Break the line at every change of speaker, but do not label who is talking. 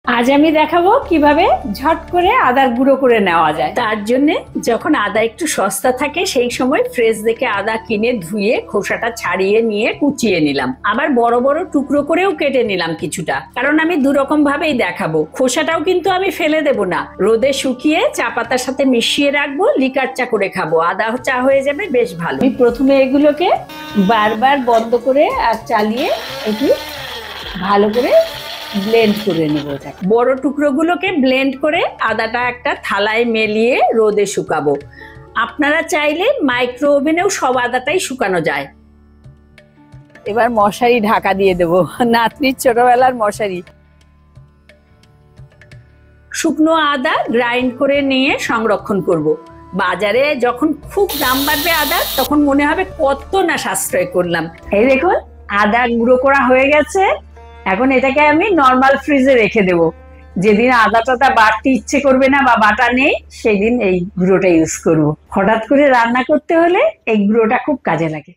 আজ আমি দেখাবো কিভাবে ঝট করে আদার গুঁড়ো করে নেওয়া যায়। তার জন্য যখন আদা একটু সস্তা থাকে সেই সময় ফ্রেশ দেখে আদা কিনে ধুয়ে খোসাটা ছাড়িয়ে নিয়ে কুচিয়ে নিলাম, আবার বড় বড় টুকরো করেও কেটে নিলাম কিছুটা, কারণ আমি দুরকম ভাবেই দেখাবো। খোসাটাও কিন্তু আমি ফেলে দেব না, রোদে শুকিয়ে চা পাতার সাথে মিশিয়ে রাখবো, লিকার চা করে খাবো, আদা চা হয়ে যাবে বেশ ভালো। আমি প্রথমে এগুলোকে বারবার বন্ধ করে আর চালিয়ে একটু ভালো করে ব্লেন্ড করে নেব। বড় টুকরোগুলোকে ব্লেন্ড করে আদাটা একটা থালায় মেলিয়ে রোদে শুকাবো। আপনারা চাইলে মাইক্রো ওভেনেও সব আদাটাই শুকানো যায়। এবার মশারি ঢাকা দিয়ে দেব, নাতনির ছোটবেলার মশারি। শুকনো আদা গ্রাইন্ড করে নিয়ে সংরক্ষণ করব। বাজারে যখন খুব দাম বাড়বে আদা, তখন মনে হবে কত না সাশ্রয় করলাম। এই দেখুন আদা গুঁড়ো করা হয়ে গেছে। এখন এটাকে আমি নরমাল ফ্রিজে রেখে দেব। যেদিন আদা টাদা বাড়তে ইচ্ছে করবে না বা বাটা নেই, সেদিন এই গুঁড়োটা ইউজ করব। হঠাৎ করে রান্না করতে হলে এই গুঁড়োটা খুব কাজে লাগে।